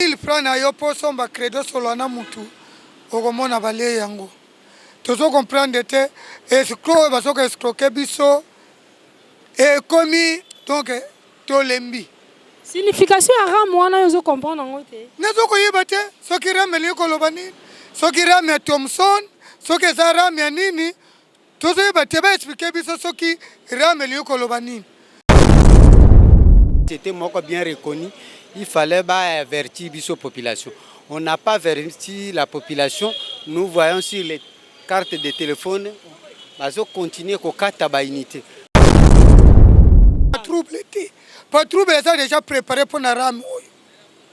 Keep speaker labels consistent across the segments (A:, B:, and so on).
A: 1000 francs na yo poso ba credo solo na mutu okomona bale yango tozo comprendre te escroc basoka escroquer biso et komi donc tolembi
B: signification ya ram wana yozo comprendre ngo te
A: nazo koyeba te soki ram eli koloba nini soki ram ya Thomson soki za ram ya nini tozo yeba te ba expliquer biso soki ram eli koloba nini.
C: C'était bien reconnu, il fallait avertir la population. On n'a pas averti la population, nous voyons sur les cartes de téléphone, on continue à faire des unités.
A: Pas trouble, ça déjà préparé pour la rame.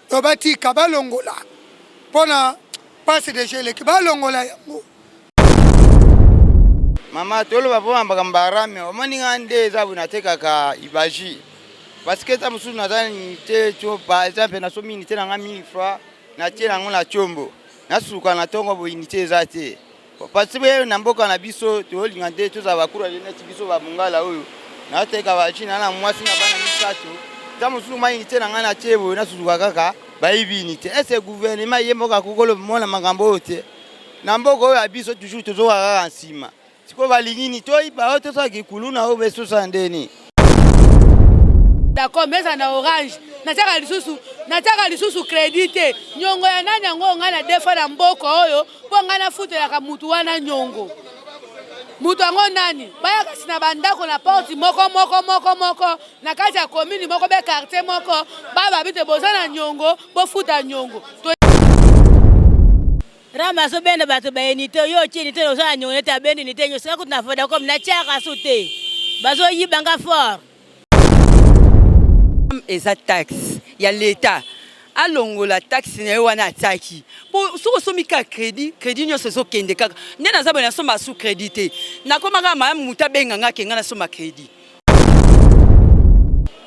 A: On va dire que pour la passe de gel,
D: Maman, tu le vois pas en barame, au moins il y a des ibaji. Parce que ça me souvient par exemple, na somi unité na 1000 francs, na tiena ngona chombo. Na suka na tongo bo unité zate. Parce que na mboka na biso to lingande to za bakura le net biso ba mungala oyo. Na teka ba china na mwasi na bana misato. Ça me souvient unité na ngana chebo na suka kaka ba ibi unité. Est-ce gouvernement yemboka kokolo mona magambo yote. Na mboka oyo abiso toujours tozo kaka nsima. Siko ba lingini to iba to sa kikuluna o beso sandeni.
E: D'accord, mais ça na orange. Nataka lisusu crédité. Nyongo ya nani ngo ngana defa na mboko oyo, po ngana futo ya mutu wana nyongo. Mutu ngo nani? Baya kasi na bandako na porte moko na kati ya commune moko be quartier moko, baba bite bozana nyongo, bo futa nyongo.
F: Rama so bende bato ba unité yo chini te ozana nyongo ta bende unité nyo saka kuna foda comme na tiaka soute. Bazo yibanga fort.
G: Eza taxe ya l'État alongo la taxe na wana ataki pour soko somika crédit nyoso so kende kaka nde na zabona soma sous crédité na komanga ma muta benga ngake ngana soma crédit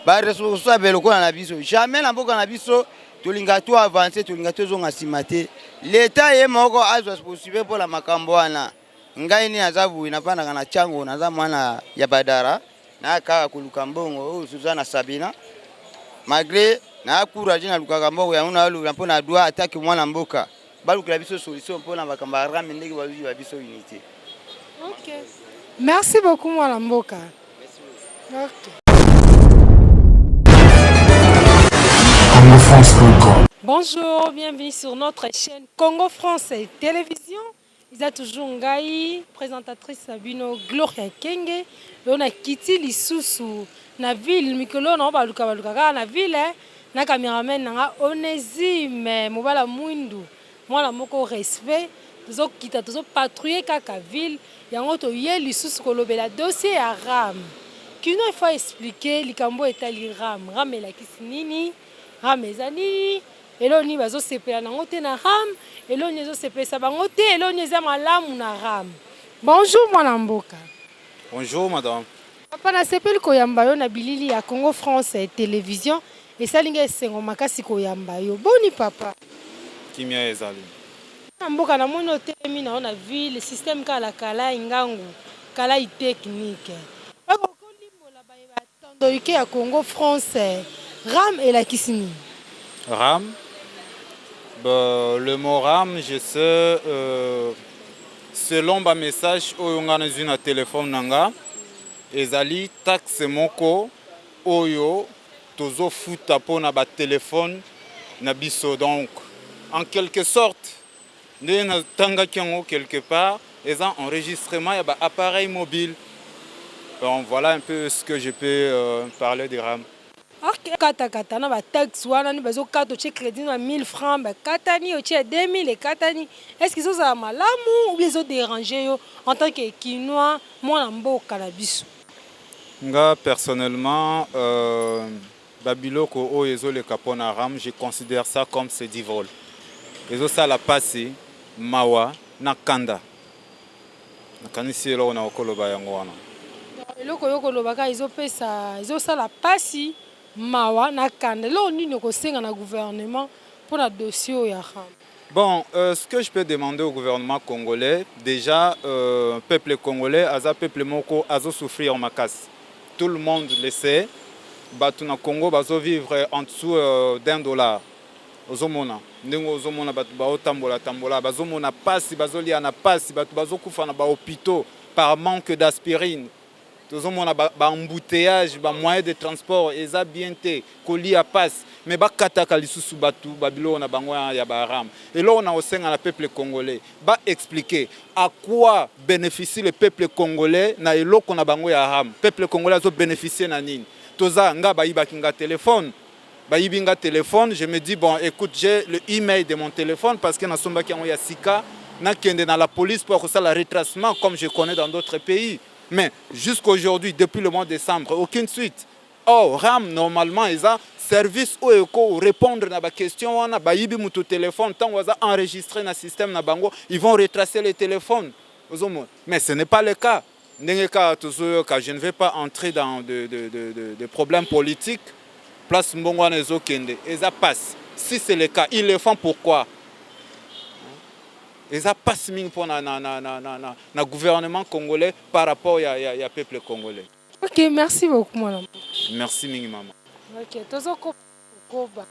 D: ba responsable lokola na biso jamais na mboka na biso tolinga to avancer tolinga to zonga simate l'État ye moko azwa possible pour la makambo wana ngai ni azabu inapanda kana chango na za mwana ya badara na kaka kuluka mbongo Suzana Sabina malgré na courage na luka mbongo ya una lu mpona doit attaquer mwana mboka balu kila biso solution mpona bakamba rame ndeki ba biso unité.
B: OK. Merci beaucoup mwana mboka. OK. Bonjour, bienvenue sur notre chaîne Congo France Télévision. Ils a toujours Ngai, présentatrice Sabino Gloria Kenge, on a quitté lisusu na ville mikolo na baluka na ville na cameraman na Onésime mobala mwindu mwana moko respect tozo kita tozo patrouiller kaka ville yango to ye lisusu kolobela dossier ya ram kino il faut expliquer likambo etali ram la kisinini ram ezani eloni bazo sepela nango te na ram eloni zo sepesa bango te eloni za malamu na ram. Bonjour mwana mboka.
H: Bonjour madame.
B: Papa na sepeli koyamba yo na bilili ya Congo France Télévision et salinga esengo makasi koyamba yo. Boni papa.
H: Kimia ezali.
B: Na mboka na mono telemi na ona ville système kala ingangu kala technique. Bako kolimbola ba tando ike ya Congo France ram et la kisini.
H: Ram. Le mot ram, je sais selon ba message oyo ngana zuna téléphone nanga. Ezali taxe moko oyo tozo futa pona ba téléphone na biso donc en quelque sorte ne na tanga kiango quelque part et un enregistrement ya ba appareil mobile. Donc voilà un peu ce que je peux parler de RAM.
B: OK, kata na ba taxe wana ni bazo kato che crédit na 1000 francs ba katani o che 2000 et katani est-ce qu'ils ont malamu ou les autres déranger yo en tant que kinois moi mboka na biso.
H: Nga personnellement babiloko o ezo le kapona ram je considère ça comme c'est du vol. Ezo ça la passé mawa na kanda. Na kanisi lo na okoloba yango wana.
B: Eloko yoko lobaka ezo pesa ezo ça la passé mawa na kanda. Lo nini ko senga na gouvernement pour la dossier ya ram.
H: Bon, ce que je peux demander au gouvernement congolais, déjà, peuple congolais, aza peuple moko azo souffrir en macasse. Tout le monde le sait. Batuna Congo bazo vivre en dessous d'$1. ozomona ndenge ozomona bato baotambola tambola bazomona pasi bazolia na pasi bato bazokufa na bahôpitaux par manque d'aspirine tozomona baembouteillage bamoyen de transport eza bien te kolia pasi mais bakataka lisusu bato babilo na bango ya baram eloko na osenga na peuple congolais expliquer à quoi bénéficie le peuple congolais na eloko na bango ya ram peuple congolais azo bénéficier na nini toza nga bayibaki nga téléphone bayibinga téléphone, je me dis bon écoute j'ai le email de mon téléphone parce que na somba ki ya sika na kende na la police pour ça la retracement comme je connais dans d'autres pays mais jusqu'aujourd'hui depuis le mois de décembre aucune suite. Oh RAM normalement ils ont service ou eko répondre na ba question wana bayibi mutu téléphone tant waza enregistrer na système na bango ils vont retracer les téléphones mais ce n'est pas le cas. Je ne vais pas entrer dans de problèmes politiques. Place Mbongwana ezokende et ça passe. Si c'est le cas, ils le font pourquoi? Et ça passe pour le gouvernement congolais par rapport au peuple congolais.
B: Ok, merci beaucoup, madame.
H: Merci, maman.
B: Ok, tozokoba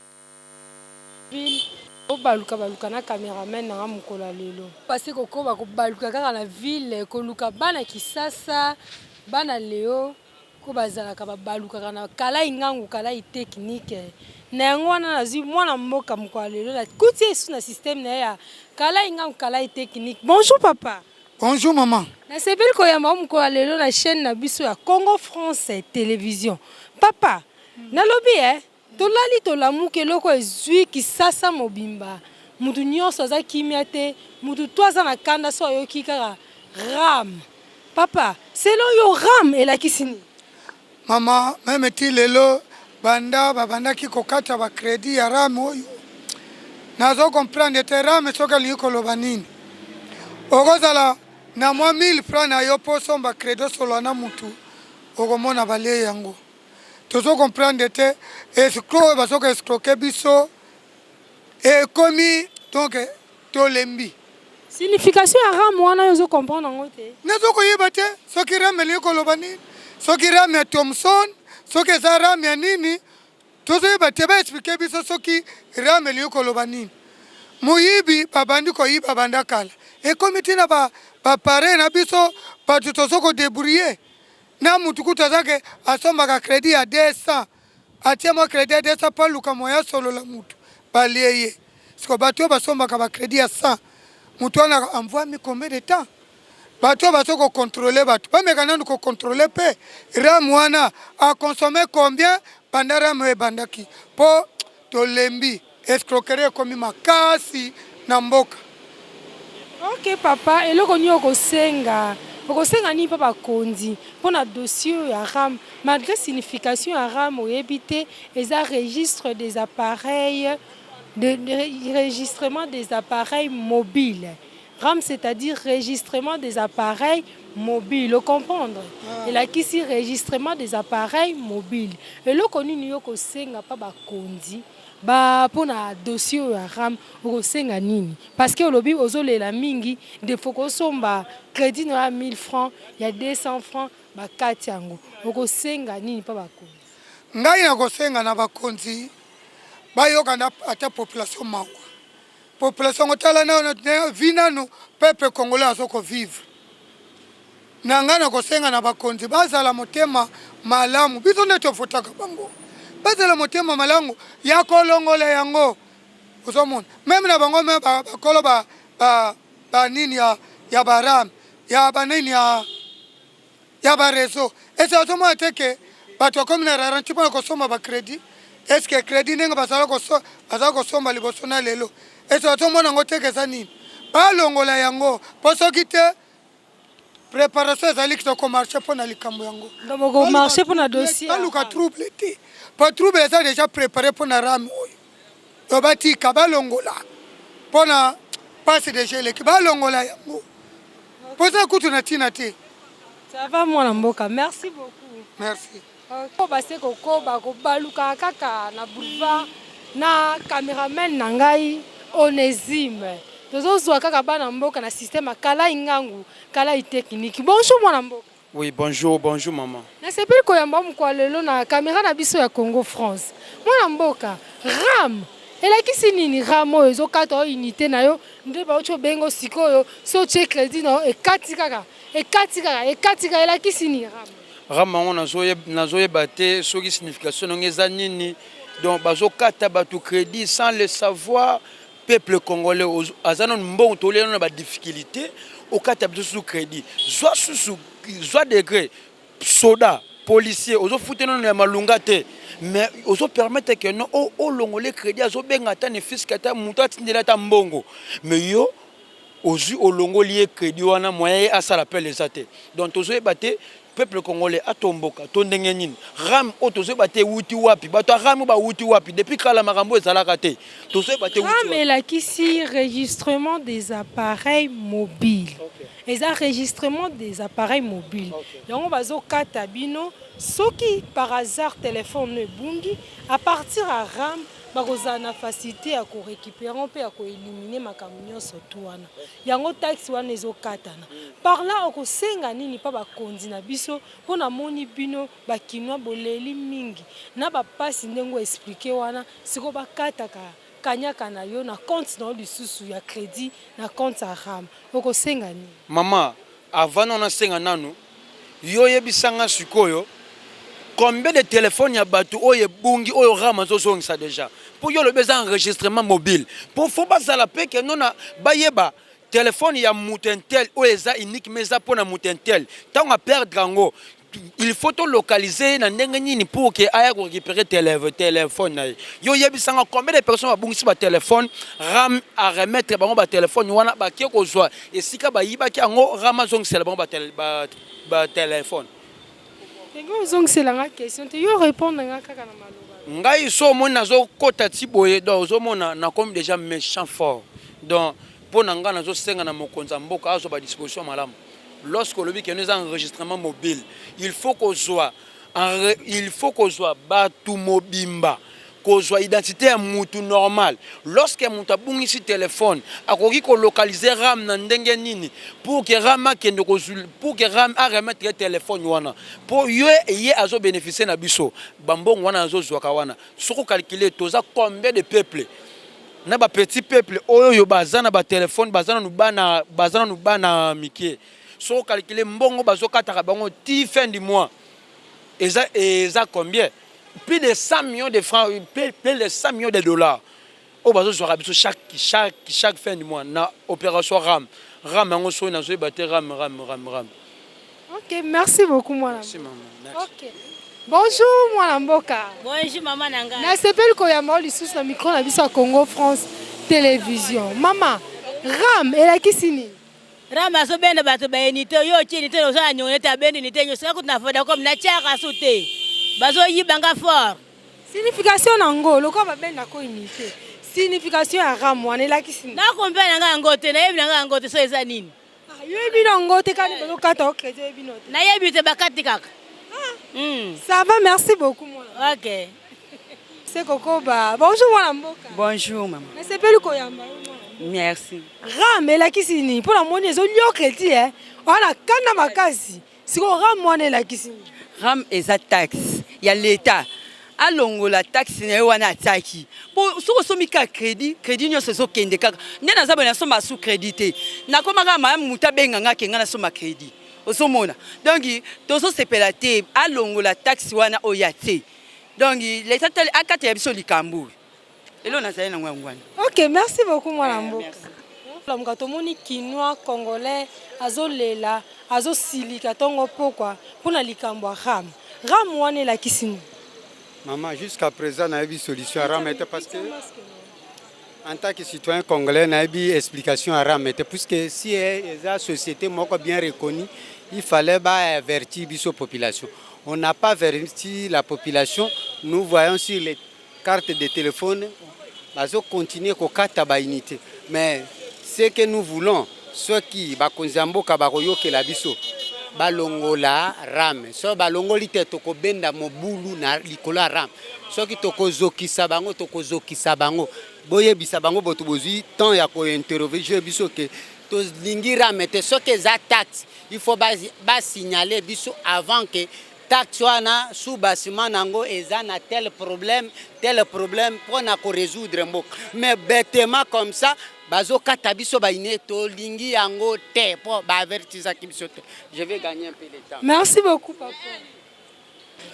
B: baluka na cameraman na mukola lelo. Parce que koba ko baluka kaka na ville koluka bana Kisasa, bana Leo. Bazalaka baluka na kala ingangu kala technique na yango wana nazwi mwana mboka mukwa lelo la kuti esu na système na ya kala ingangu kala technique. Bonjour papa.
A: Bonjour maman.
B: Na sebeli ko ya mukwa lelo na chaîne na biso ya Congo France Télévision. Papa, na lobi tolali tolamuke loko ezwi Kisasa mobimba. Mutu nyonso za kimia te, mutu twaza na kanda so yoki kaka RAM. Papa, selon yo RAM elakisini.
A: Maman, même si lelo banda ki kokata ba crédit ya RAM oyo. Nazo comprendre te RAM soka liko lobanini. Okozala na mwa 1000 francs na yo poso ba crédit solo na mutu. Okomona bale yango. Tozo comprendre te escroc basoka escroquer biso et komi donc tolembi.
B: Signification ya RAM wana yozo comprendre ngote.
A: Nazo koyeba te soki RAM liko lobanini. Soki RAM ya Thomson, soki za RAM ya nini, tozoyeba te ba expliquer biso soki RAM liko loba nini. Muyibi babandi koyiba banda kala. E komiti na ba pare na biso batu tozoko débrouiller. Na mutu kutazake asomba ka crédit ya 200. Atie mo crédit ya 200 pa luka moya solo la mutu. Baleye. Siko batu basomba ka ba crédit ya 100. Mutu ana envoie mi combien de temps? Bato basoko contrôler bato. Pas mécanique ko contrôler pe. RAM wana a consommé combien pendant RAM e bandaki. Po to lembi escroquerie comme makasi na mboka.
B: Ok papa, eloko nyo ko senga. Ko senga ni papa kondi. Pona dossier ya RAM, malgré signification ya RAM o ebité les registre des appareils enregistrement des appareils mobiles. RAM, c'est-à-dire enregistrement des appareils mobiles, vous comprendre? Et là, ici, enregistrement des appareils mobiles. Et là, on a ko senga pa ba kondi, ba pona dossier ya RAM, ko senga nini? Parce que lobi ozole la mingi, de foko somba crédit na 1000 francs, il y a 200 francs, ba kati yango. Ko senga nini pa ba kondi?
A: Ngai na ko senga na ba kondi, ba yoka na ata population mawa. Population otala na vina no peuple congolais azoko vivre. Nangana ko senga na bakonzi bazala motema malamu biso neto fotaka bango. Bazala motema malamu ya kolongola yango. Uzomona. Même na bango me bakolo ba nini ya baram ya banini ya ba réseau. Et ça automa teke bato comme na raranti pa ko soma ba crédit. Est-ce que crédit nenga bazala ko soma liboso na lelo. Et ça tout le monde a nini. Pas longola yango. Parce que te préparation zali qui marché pour na likambo yango.
B: Donc on marché pour na dossier.
A: Pas luka trouble te. Pas trouble ça déjà préparé pour na ram oyo. Dobati ka longola. Pour na passe de gel ki ba longola yango. Pour ça kutu na tina te.
B: Ça va moi mboka. Merci beaucoup.
A: Merci.
B: Ko base ko baluka kaka na boulevard na cameraman nangai Onésime. Tozozwa kaka bana mboka na système kala ingangu, kala technique. Bonjour mwana mboka.
I: Oui, bonjour maman.
B: Na sepeli ko yamba mukwa lelo na caméra na biso ya Congo France. Mwana mboka, RAM elakisi nini ramo ezokata unité na yo nde baocho bengo sikoyo so che crédit na ekati kaka elakisi nini ramo
I: rama ngo nazoyeba te soki signification nango eza nini donc bazokata bato crédit sans le savoir. Peuple congolais aza nanu mbongo tolia na badifficulté okata biso sous crédit zwa degré soda policier ozofute nanu ya malunga te mais ozopermettre que non olongole crédit azobenga ata ne fisque ata mutu atindela ata mbongo mais yo ozwi olongoli ye crédit wana moyen asala appel eza te donc tozoyeba te peuple congolais atomboka to ndenge nini ram o tozoyeba te wuti wapi bato ram ba wuti wapi depuis kala makambo ezalaka te tozoyeba te wuti wapi.
B: Ram elakisi enregistrement des appareils mobiles. Les enregistrements des appareils mobiles. Yango bazokata bino soki par hasard téléphone bungi à partir à ram bakozana facilité à ko récupérer pe à ko éliminer makamyo surtout wana. Yango taxi wana ezokatana. Par là oko senga nini pa bakonzi na biso pona moni bino bakinwa boleli mingi na ba pasi ndengo expliquer wana siko bakataka kanyaka na yo na compte na lisusu ya crédit na compte à ram oko senga nini.
I: Mama avant on a senga nanu yo yebisanga sikoyo combien de téléphones ya bato oye bungi oyo ram azozongisa déjà pour yo le besoin enregistrement mobile pour faut pas la paix que non bayeba téléphone ya mutentel oyo eza unique mais za pona mutentel tant à perdre ngo il faut to localiser na ndenge nini pour que aya ko récupérer téléphone na yo yebisanga combien de personnes babungisi ba téléphone ram à remettre bango ba téléphone wana ba ki ko zwa esika ba yiba ki ngo ram azongisa bango ba téléphone.
B: C'est la question. Tu veux répondre à la question.
I: Ngai so mona zo kota tiboye donc zo mona na comme déjà méchant fort. Donc pour nanga na zo senga na mokonza mboka azo ba disposition malamu. Lorsque le week-end nous enregistrement mobile, il faut qu'on soit batu mobimba. Qu'on soit identité à mutu normal. Lorsque mutu abungi ici téléphone, akoki ko localiser ram na ndenge nini pour que ram a remettre le téléphone wana. Pour ye azo bénéficier na biso. Bambong wana azo zwaka wana. Soko calculer toza combien de peuple. Na ba petit peuple oyo bazana ba téléphone bazana nu bana mikie. Soko calculer mbongo bazokataka bango ti fin du mois. Eza combien? Plus de 100 millions de francs, plus de 100 millions de dollars. Au bateau chaque fin du mois, na opération RAM. RAM, on soit dans RAM.
B: Ok, merci beaucoup, moi.
I: Merci, maman. Merci.
B: Ok. Bonjour, moi, Mboka.
F: Bonjour, maman Nanga.
B: Je s'appelle Koyama, je suis sur le micro, je suis Congo France Télévision. Maman, RAM, elle a qui signé?
F: RAM, so bende bato ba unité, yo ti unité no sa nyone ta bende unité nyo sa kuna foda comme na tiaka soute. Bazo yibanga fort.
B: Signification nango, loko ba benda ko unité. Signification ya RAM wana ela kisini.
F: Na kombe nanga ngote, na yebi nanga ngote so eza nini?
B: Ah, yo yebi ngote kani bazo kata ok, je yebi note.
F: Na yebi te bakati kaka.
B: Ça va, merci beaucoup moi.
F: OK.
B: C'est Kokoba. Bonjour moi Mboka.
G: Bonjour maman.
B: Je s'appelle Koyamba.
G: Merci.
B: RAM ela kisini pour la monnaie zo lio crédit hein. Voilà kana makasi. Siko RAM wana ela kisini.
G: Ram eza taxe ya l'état alongola taxe na wana ataki pour soko somika crédit nyonso zo kende kaka ndena za bana soma sous crédité na komaka ma muta benga ngake ngana soma crédit osomona donc tozo sepela te alongola taxe wana oyate donc l'état tel akate ya biso likambu elo na zali na ngwangwana.
B: OK, merci beaucoup moi Mboka. La mkato moni kinwa congolais azolela azosilika tongo pokwa pona likambo RAM. RAM wana la kisini.
C: Maman, jusqu'à présent, n'a eu solution à RAM parce que en tant que citoyen congolais, n'a eu explication à RAM puisque si la société m'a bien reconnu, il fallait avertir la population. On n'a pas averti la population. Nous voyons sur les cartes de téléphone, on continue à carte à unité. Mais ce que nous voulons, ceux qui bakonzambo kabaroyo ke la biso balongola ram so balongoli te toko benda mobulu na likola ram so ki toko zokisa bango boye bisa bango botu bozui temps ya ko interroger biso ke to lingi ram te so ke za taxe il faut ba signaler biso avant que taxe wana sous bâtiment nango eza na tel problème pour na ko résoudre mboka. Mais bêtement comme ça bazo kata biso ba ineto lingi yango te pour ba avertisa biso te. Je vais gagner un peu de temps.
B: Merci beaucoup papa.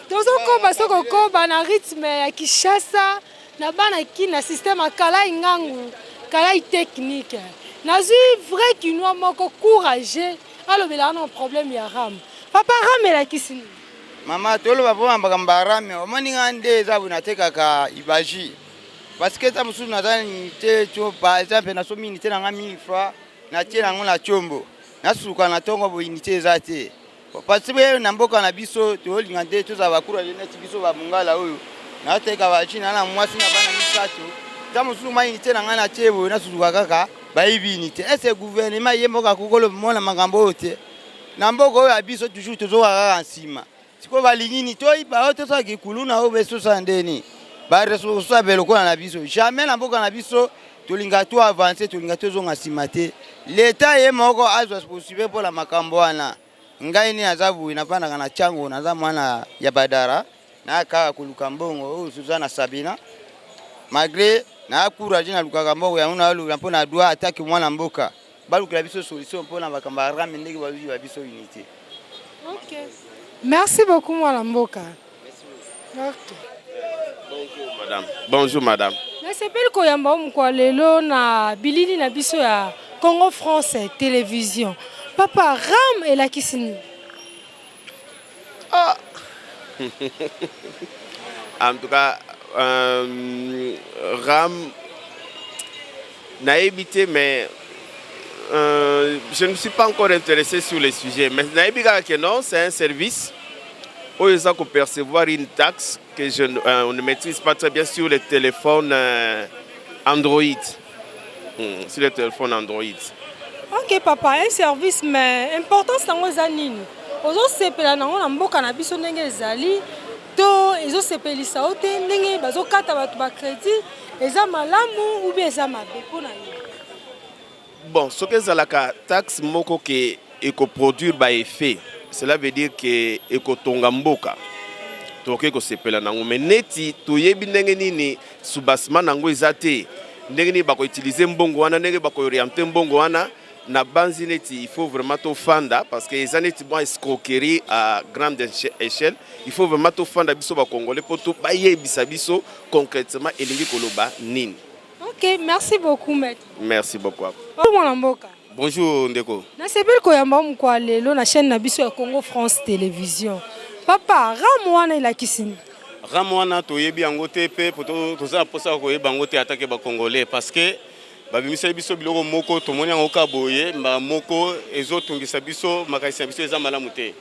B: Tozokoba sokokoba na rythme ya Kinshasa na bana ki na système akala ngangu kala technique. Nazui vrai kinois moko courageux alobela na problème ya ram. Papa ram la kisini.
D: Mama tolo bapo ambakamba rame omoni ngande za bunateka ka ibaji. Parce que ta musu nazani te cho par exemple na so minute na 1000 francs na tiela ngona chombo. Na suka na tongo bo unité za te. Parce que na mboka na biso to lingande to za bakura net biso ba mungala oyo. Na teka ba china na mwasi na bana misato. Ta musu ma unité na ngana chebo na suka kaka ba ibi unité. Est-ce gouvernement yemboka kokolo mona magambo ote. Na mboka oyo abiso toujours tozo kaka nsima. Siko balingini to iba oto so kikuluna obeso sandeni. Ba resources beloko na biso. Jamais na mboka na biso tolinga to avancer tolinga to zonga simate. L'état ye moko azwa possible pour la makambo wana. Ngai ni azabu inapanda kana chango na za mwana ya badara na kaka kuluka mbongo Suzana Sabina. Malgré na courage na luka mbongo ya una lu mpona doit attaquer mwana mboka. Balu kila biso solution mpona bakamba rame ndeki ba biso unité.
B: OK. Merci beaucoup mwana mboka. Merci.
J: Bonjour madame. Bonjour madame.
B: Na sepeli koyamba mukwa lelo na bilili na biso ya Congo France Télévision. Papa ram et la kisini.
J: Ah. En tout cas ram n'a évité mais je ne me suis pas encore intéressé sur le sujet. Mais que non, c'est un service où ils ont percevoir une taxe que on ne maîtrise pas très bien sur les téléphones Android. Sur les téléphones Android.
B: Ok papa, un service mais important c'est dans les années. Ozo sepela nango na mboka na biso ndenge ezali to ezo sepelisa ote ndenge bazo kata batu ba crédit eza malamu ou bien eza mabe pona yo.
J: Bon, ce que c'est la taxe moko que éco-produire by effet, cela veut dire que éco-tonga mboka. Donc éco sepela nango mais neti to yebi ndenge nini subasma nango ezate ndenge ni bako utiliser mbongo wana ndenge bako orienter mbongo wana na banzi neti il faut vraiment to fanda parce que les années bon escroquerie à grande échelle, il faut vraiment to fanda biso ba congolais pour to baye biso concrètement elingi koloba nini.
B: Ok, merci beaucoup maître.
J: Merci beaucoup. Bonjour Ndeko.
B: Na sepeli koyamba mukwa lelo na chaîne na biso ya Congo France Télévision. Papa, ramwana ila kisini.
J: Ramwana toyebi yango te pe poto toza posa koyeba yango te attaquer ba congolais parce que babimisa biso biloko moko tomoni yango kaboye ba moko ezotungisa biso makayisa biso eza malamu te.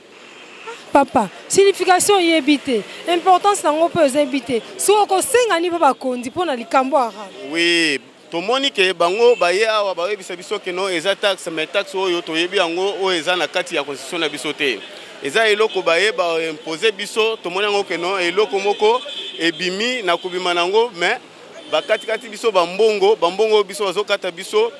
B: Papa, signification yebite, importance nango pe ezebite. So ko senga ni papa kondi pona likambo ara.
J: Oui, tomoni ke bango baye awa bayebisa biso ke no eza taxe mais taxe oyo toyebi yango o eza na kati ya constitution na biso te. Eza eloko baye ba imposer biso tomoni yango ke no eloko moko ebimi na kubima nango mais bakati kati biso bambongo biso bazokata biso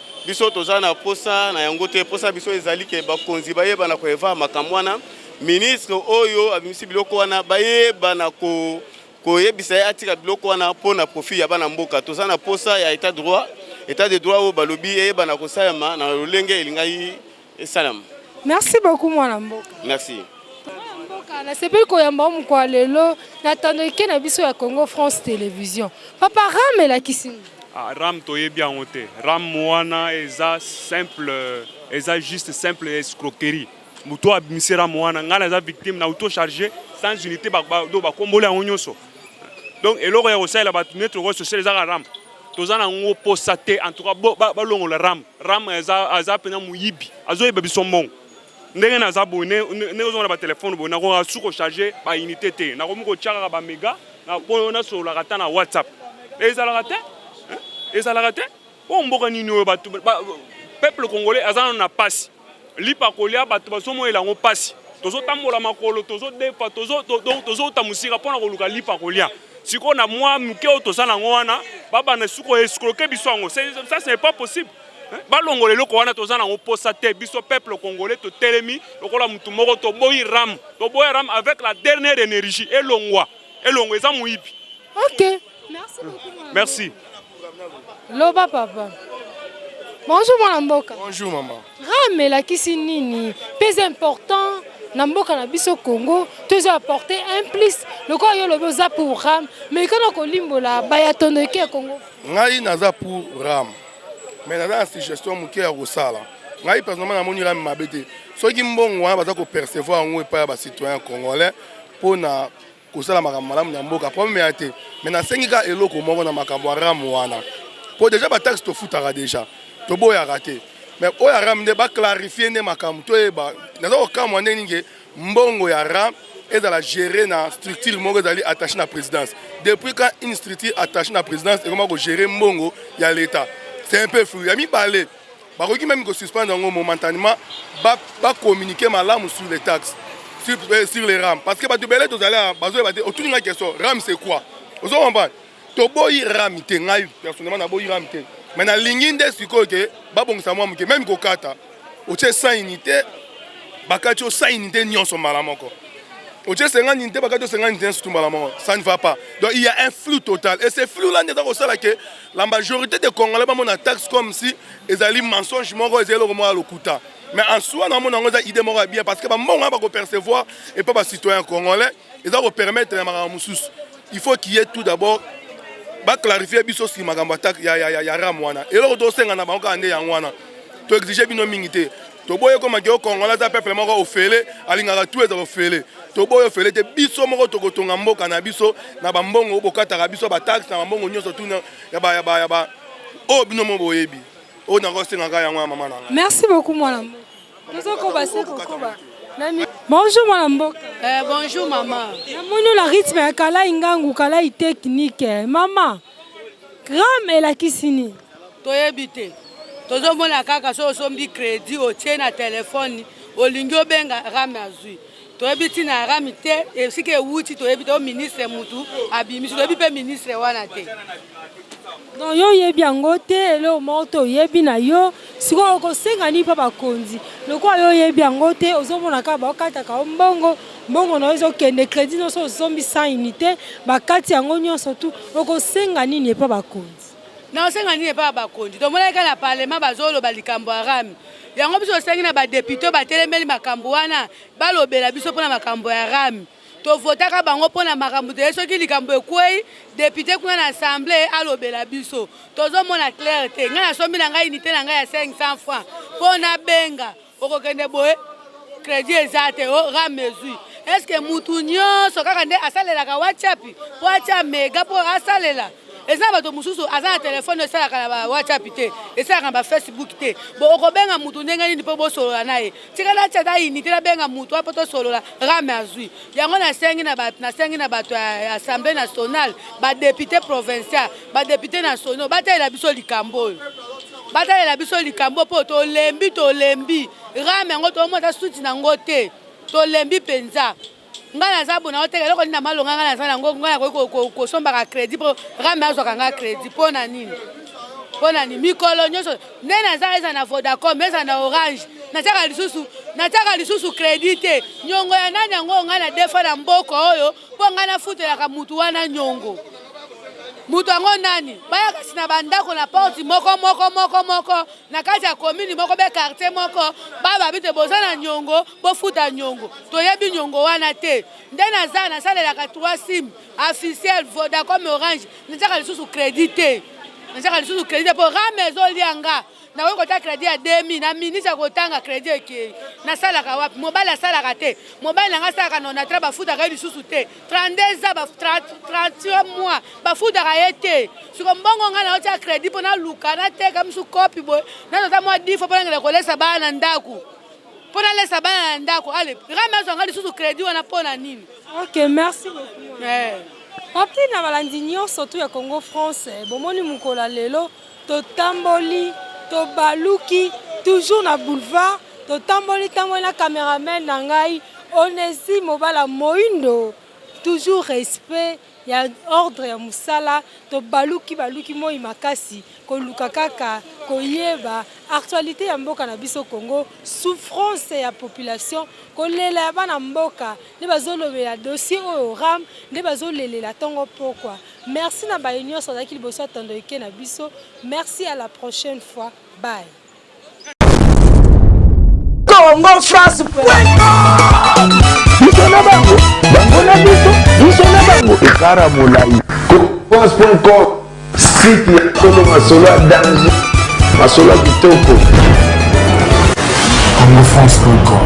J: toza na posa na yango te posa biso ezali ke bakonzi baye bana ko eva makamwana ministre oyo abimisi biloko wana baye bana ko yebisa atika biloko wana pona profit ya bana mboka toza na posa ya état de droit o balobi e bana ko sayama na lolenge elingai salam.
B: Merci beaucoup mwana mboka.
J: Merci.
B: Na sepeli koyamba mukwa lelo na tando ke na biso ya Congo France Télévision. Papa ram la kisini.
K: Ram toyebi yango te. Ram wana eza simple, eza juste simple escroquerie. Muto abimisi ram wana ngana eza victime na auto chargé sans unité ba kombola yango nyonso. Donc eloko ya kosala batu net réseaux sociaux eza ram. Toza na ngo posate en tout cas ba longo la ram. Ram eza pena muyibi. Azoyeba biso mbongo. Ndenge na zabo ne ozona ba téléphone bona ko suko charger ba unité te na ko muko tchaka ba méga na pona so la kata na WhatsApp ezala te o mboka nini o ba peuple congolais azana na passe lipa kolia ba basomo elango passe tozo tambola makolo tozo defa tozo tamusika pona ko luka lipa kolia siko na moi muke o tosala ngwana baba na suko escroquer biswango ça c'est pas possible. balongole eloko wana toza nango posa te biso peuple congolais totelemi lokola mutu moko toboyi ram avec la dernière énergie elongwa eza moyibi.
B: Ok, merci beaucoup.
K: Merci.
B: Loba papa. Bonjour mon mboka.
L: Bonjour maman.
B: Ramelakisi nini? Plus important na mboka na biso Congo, tu as apporté un plus. Le quoi yo lobo za pour ram, mais quand on limbola baya tondoke Congo.
L: Ngai naza pour ram. Mais naza suggestion muke ya kosala. Ngai personnellement na moni ram mabete. Soki mbongo wana baza ko percevoir ngo epa ba citoyen congolais pona kosala makambo malamu na mboka problème ate. Mais na sengika eloko moko na makambo ram wana. Pour déjà ba taxe to futara déjà. To boya raté. Mais oya ram de ba clarifier ne makambo to eba. Naza ko kamwa nenge mbongo ya ram et dans la gérer na structure moko dali attaché na présidence. Depuis quand une structure attachée na présidence et comment gérer mbongo ya l'état. C'est un peu flou. Yami balé. Ba ko ki même ko suspendre momentanément ba communiquer malamu sur les taxes sur les ram parce que ba to belé to zala bazo ba autour d'une question ram c'est quoi? Vous comprenez? To boyi ram te ngai personnellement na boyi ram te. Mais na linginde siko ke ba bongisa moi muke même ko kata. O tche 100 unités bakati o 100 unités nyonso malamoko. O tche 50 unités bakati o 50 unités surtout malamoko. Ça ne va pas. Donc il y a un flou total et ce flou là ndeza ko sala ke la majorité des Congolais ba mona taxe comme si ezali mensonge moko ezeli ko à lokuta. Mais en soi na mona ngoza idée moko bien parce que ba mbongo ba ko percevoir et pas ba citoyen congolais et ça va permettre na makambo mususu. Il faut qu'il y ait tout d'abord ba clarifier biso si makambo attaque ya ram wana et loko to senga na bango ande yango wana to exiger bino mingité to boye ko makeo Congolais za peuple moko ofele alingaka tout eza ofele to boye ofele te biso moko to kotonga mboka na biso na ba mbongo bokataka biso ba taxe na mbongo nyonso tout ya ba o bino mo boyebi o na ko senga yango mama na.
B: Merci beaucoup mon amour. Bonjour mon mboka.
E: Bonjour maman.
B: Namoni la rythme ya kala ingangu kala technique. Maman. Ram elakisi ni.
E: Toyebi te. Tozomona kaka so sombi crédit o tie na téléphone olingi obenga ram azui. Toyebi ti na ram te e sike wuti toyebi to ministre mutu abimisi toyebi pe ministre wana te.
B: Donc yo yebi yango te ele moto yebi na yo siko ko senga ni pa bakonzi. Loko yo yebi yango te ozomona ka ba okata ka mbongo na ezo kende crédit no so zombi 100 unité bakati yango nyonso tu oko senga nini pa bakonzi.
E: Na senga nini pa bakonzi. To mona ka na parlement bazolo balikambo ram. Yango biso sengi na ba député ba telemeli makambo wana balobela biso pona makambo ya ram. To votaka bango pona makambo te soki likambo ekwei député kuna na assemblée alobela biso tozomona clair te nga na sombi na ngai unité na ngai ya 500 francs pona benga okokende boye crédit ezate o ramezui est-ce que mutu nyonso kaka nde asalelaka WhatsApp mega po asalela eza bato mususu aza na telefone esalaka na ba WhatsApp te esalaka na ba Facebook te bo okobenga mutu ndenge nini mpo bosolola na ye tikala tata unité na benga mutu apo tosolola rame azwi yango nasengi na bato ya Assemblée nationale ba député provincial ba député nationaux batalela biso likambo po tolembi rame yango tomota suti nango te tolembi penza ngana za bona oteka loko nina malonga ngana za nango ngana ko somba crédit po rame azwaka nga crédit pona nini mikolo nyonso nena za eza na Vodacom eza na Orange nataka lisusu crédit te nyongo ya nani yango ngana defa na mboko oyo po ngana futelaka mutu wana nyongo mutu yango nani baya kasi na bandako na porte moko na kati ya commune moko be quartier moko baba bite bozana nyongo bo futa nyongo toyebi nyongo wana te nde naza nasalelaka 3 sim officiel Vodacom Orange nataka lisusu crédit te po rame ezolianga na weko ta crédit ya 2000 na ministre kotanga crédit eke na salaka wapi mobile asalaka te mobile nanga salaka na tra bafuta ka lisusu te 32 ans 30 mois bafuta ka ete siko mbongo nga na ota crédit pona luka na teka msu copy boy na tota mwa difo pona ngela kolesa bana ndaku pona lesa bana ndaku ale rame zonga lisusu crédit wana pona nini.
B: OK, merci beaucoup. Papi na balandi nyonso tu ya Congo France bomoni mukola lelo totamboli to baluki toujours na boulevard to tamboli na cameraman na ngai Onesi Mobala Moindo toujours respect ya ordre ya musala to baluki moi makasi ko luka kaka ko yeba actualité ya mboka na biso Congo, souffrance ya population, kolela ya bana mboka, ne bazolobela dossier au RAM, ne bazolelela tongo pourquoi. Merci na ba union sozaki liboso atando eke na biso. Merci à la prochaine fois. Bye.
M: Congo France. Bisona bango, bango na biso, bisona bango. Ekara molai. France.com. Site ya solo masolo ya danger. Masolo ya kitoko. Congo France.com.